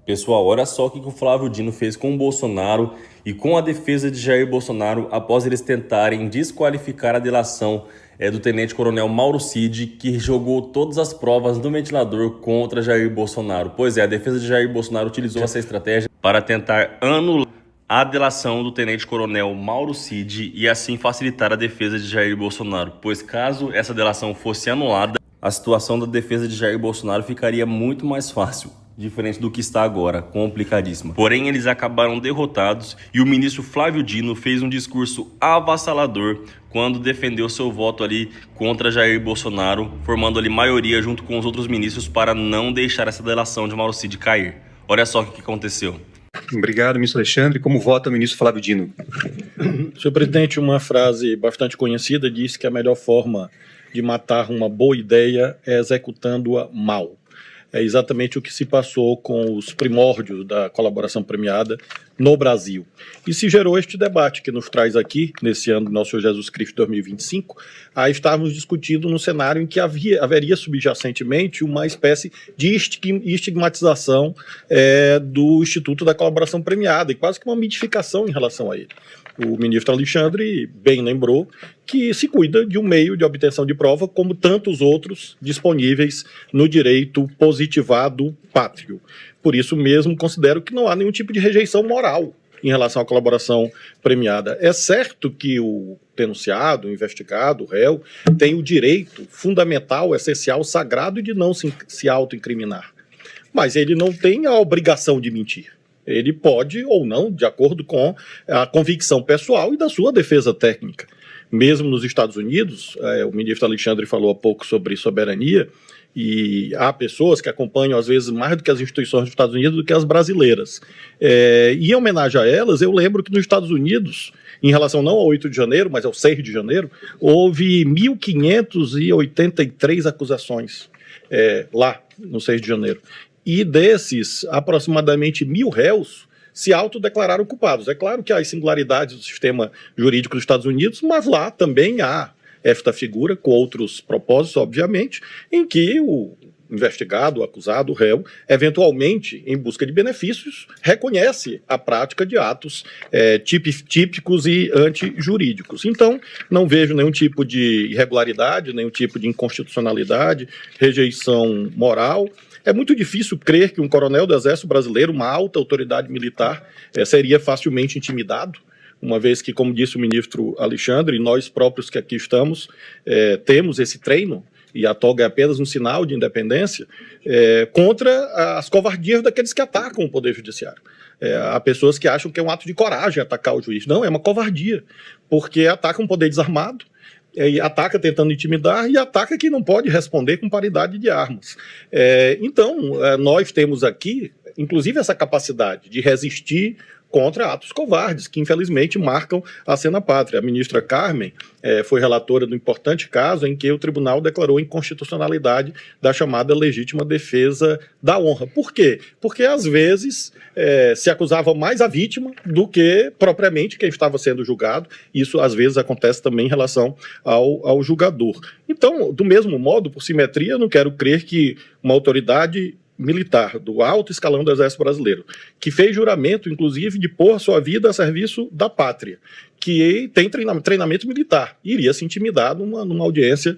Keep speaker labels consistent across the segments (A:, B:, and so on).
A: Pessoal, olha só o que o Flávio Dino fez com o Bolsonaro e com a defesa de Jair Bolsonaro após eles tentarem desqualificar a delação do tenente-coronel Mauro Cid, que jogou todas as provas no ventilador contra Jair Bolsonaro. Pois é, a defesa de Jair Bolsonaro utilizou essa estratégia para tentar anular a delação do tenente-coronel Mauro Cid e assim facilitar a defesa de Jair Bolsonaro, pois caso essa delação fosse anulada, a situação da defesa de Jair Bolsonaro ficaria muito mais fácil, diferente do que está agora, complicadíssima. Porém, eles acabaram derrotados e o ministro Flávio Dino fez um discurso avassalador quando defendeu seu voto ali contra Jair Bolsonaro, formando ali maioria junto com os outros ministros para não deixar essa delação de Mauro Cid cair. Olha só o que aconteceu.
B: Obrigado, ministro Alexandre. Como vota o ministro Flávio Dino?
C: Senhor presidente, uma frase bastante conhecida diz que a melhor forma de matar uma boa ideia é executando-a mal. É exatamente o que se passou com os primórdios da colaboração premiada no Brasil. E se gerou este debate que nos traz aqui, nesse ano do Nosso Senhor Jesus Cristo 2025, a estarmos discutindo num cenário em que haveria subjacentemente uma espécie de estigmatização do Instituto da Colaboração Premiada, e quase que uma mitificação em relação a ele. O ministro Alexandre bem lembrou que se cuida de um meio de obtenção de prova como tantos outros disponíveis no direito positivado pátrio. Por isso mesmo considero que não há nenhum tipo de rejeição moral em relação à colaboração premiada. É certo que o denunciado, o investigado, o réu, tem o direito fundamental, essencial, sagrado de não se autoincriminar. Mas ele não tem a obrigação de mentir. Ele pode ou não, de acordo com a convicção pessoal e da sua defesa técnica. Mesmo nos Estados Unidos, o ministro Alexandre falou há pouco sobre soberania, e há pessoas que acompanham, às vezes, mais do que as instituições dos Estados Unidos do que as brasileiras. E em homenagem a elas, eu lembro que nos Estados Unidos, em relação não ao 8 de janeiro, mas ao 6 de janeiro, houve 1.583 acusações lá, no 6 de janeiro. E desses, aproximadamente 1.000 réus se autodeclararam culpados. É claro que há as singularidades do sistema jurídico dos Estados Unidos, mas lá também há esta figura, com outros propósitos, obviamente, em que o investigado, o acusado, o réu, eventualmente, em busca de benefícios, reconhece a prática de atos típicos e antijurídicos. Então, não vejo nenhum tipo de irregularidade, nenhum tipo de inconstitucionalidade, rejeição moral. É muito difícil crer que um coronel do Exército Brasileiro, uma alta autoridade militar, seria facilmente intimidado, uma vez que, como disse o ministro Alexandre, nós próprios que aqui estamos, temos esse treino, e a toga é apenas um sinal de independência, contra as covardias daqueles que atacam o Poder Judiciário. Há pessoas que acham que é um ato de coragem atacar o juiz. Não, é uma covardia, porque ataca um poder desarmado, ataca tentando intimidar e ataca quem não pode responder com paridade de armas. Então, nós temos aqui, inclusive, essa capacidade de resistir contra atos covardes, que infelizmente marcam a cena pátria. A ministra Carmen foi relatora do importante caso em que o tribunal declarou inconstitucionalidade da chamada legítima defesa da honra. Por quê? Porque, às vezes, se acusava mais a vítima do que propriamente quem estava sendo julgado. Isso, às vezes, acontece também em relação ao julgador. Então, do mesmo modo, por simetria, eu não quero crer que uma autoridade militar do alto escalão do Exército Brasileiro, que fez juramento, inclusive, de pôr sua vida a serviço da pátria, que tem treinamento militar, iria se intimidar numa audiência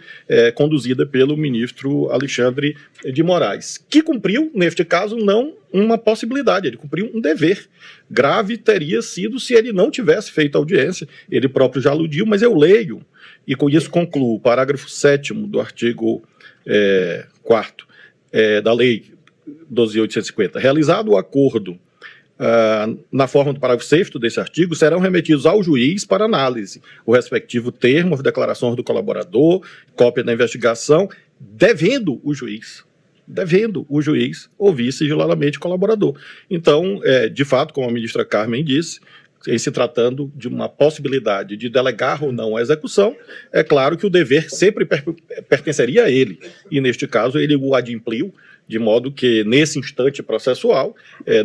C: conduzida pelo ministro Alexandre de Moraes, que cumpriu, neste caso, não uma possibilidade, ele cumpriu um dever. Grave teria sido se ele não tivesse feito audiência, ele próprio já aludiu, mas eu leio, e com isso concluo, o parágrafo 7º do artigo 4º da Lei 12.850. Realizado o acordo na forma do parágrafo 6º desse artigo, serão remetidos ao juiz para análise o respectivo termo, as declarações do colaborador, cópia da investigação, devendo o juiz ouvir sigilosamente o colaborador. Então, de fato, como a ministra Carmen disse, em se tratando de uma possibilidade de delegar ou não a execução, é claro que o dever sempre pertenceria a ele, e neste caso ele o adimpliu, de modo que, nesse instante processual,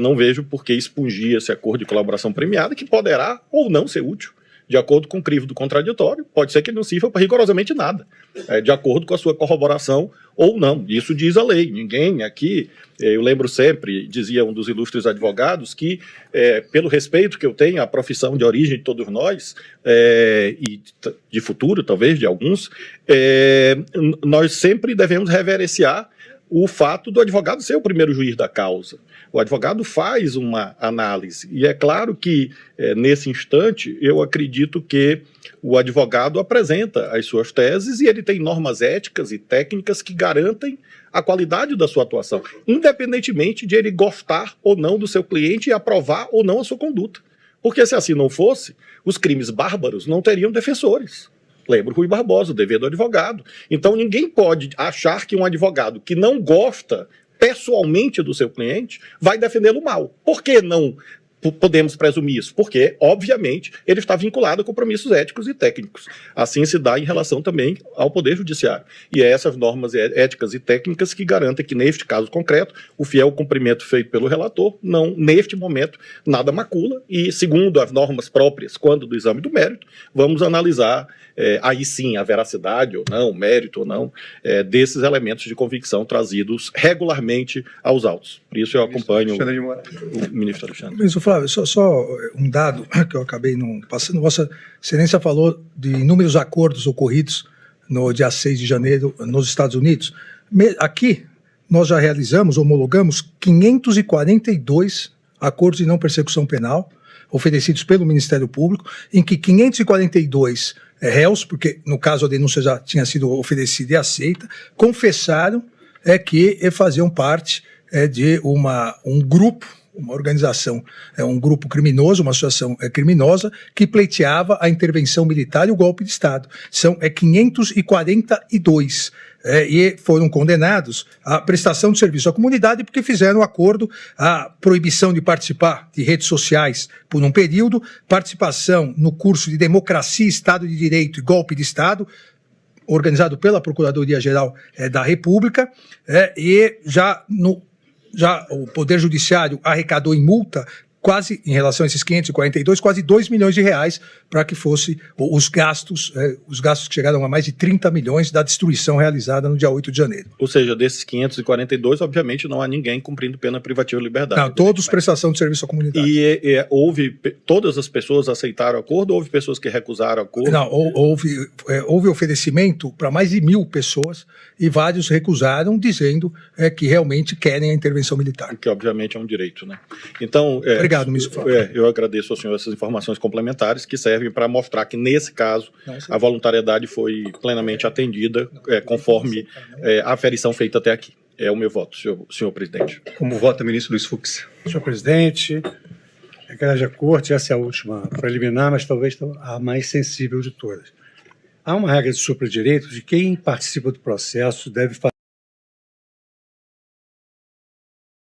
C: não vejo por que expungir esse acordo de colaboração premiada, que poderá ou não ser útil, de acordo com o crivo do contraditório, pode ser que ele não sirva para rigorosamente nada, de acordo com a sua corroboração ou não. Isso diz a lei. Ninguém aqui, eu lembro sempre, dizia um dos ilustres advogados, que pelo respeito que eu tenho à profissão de origem de todos nós, e de futuro, talvez, de alguns, nós sempre devemos reverenciar o fato do advogado ser o primeiro juiz da causa. O advogado faz uma análise, e é claro que, nesse instante, eu acredito que o advogado apresenta as suas teses e ele tem normas éticas e técnicas que garantem a qualidade da sua atuação, independentemente de ele gostar ou não do seu cliente e aprovar ou não a sua conduta. Porque se assim não fosse, os crimes bárbaros não teriam defensores. Lembra o Rui Barbosa, o dever do advogado. Então ninguém pode achar que um advogado que não gosta pessoalmente do seu cliente vai defendê-lo mal. Por que não podemos presumir isso? Porque, obviamente, ele está vinculado a compromissos éticos e técnicos. Assim se dá em relação também ao Poder Judiciário. E é essas normas éticas e técnicas que garantem que, neste caso concreto, o fiel cumprimento feito pelo relator, não, neste momento, nada macula. E, segundo as normas próprias, quando do exame do mérito, vamos analisar aí sim a veracidade ou não, o mérito ou não, desses elementos de convicção trazidos regularmente aos autos. Por isso eu acompanho o ministro Alexandre.
D: Ministro Flávio, só um dado que eu acabei não passando. Vossa Excelência falou de inúmeros acordos ocorridos no dia 6 de janeiro nos Estados Unidos. Aqui, nós já realizamos, homologamos 542 acordos de não persecução penal oferecidos pelo Ministério Público, em que 542 réus, porque no caso a denúncia já tinha sido oferecida e aceita, confessaram que faziam parte de um grupo, uma organização, um grupo criminoso, uma associação criminosa, que pleiteava a intervenção militar e o golpe de Estado. São 542. E foram condenados à prestação de serviço à comunidade porque fizeram acordo à proibição de participar de redes sociais por um período, participação no curso de Democracia, Estado de Direito e Golpe de Estado, organizado pela Procuradoria-Geral da República, e já o Poder Judiciário arrecadou em multa, quase, em relação a esses 542, quase 2 milhões de reais para que fosse os gastos que chegaram a mais de 30 milhões da destruição realizada no dia 8 de janeiro.
C: Ou seja, desses 542, obviamente não há ninguém cumprindo pena privativa de liberdade.
D: Não, todos prestação de serviço à comunidade.
C: E todas as pessoas aceitaram o acordo ou houve pessoas que recusaram o acordo?
D: Não, houve oferecimento para mais de 1.000 pessoas e vários recusaram, dizendo que realmente querem a intervenção militar.
C: Que obviamente é um direito, né? Então,
D: obrigado, ministro Flávio.
C: Eu agradeço ao senhor essas informações complementares que servem para mostrar que, nesse caso, a voluntariedade foi plenamente atendida conforme a aferição feita até aqui. É o meu voto, senhor presidente.
B: Como vota o ministro Luiz Fux?
E: Senhor presidente, requer a corte, essa é a última preliminar, mas talvez a mais sensível de todas. Há uma regra de superdireito de quem participa do processo deve fazer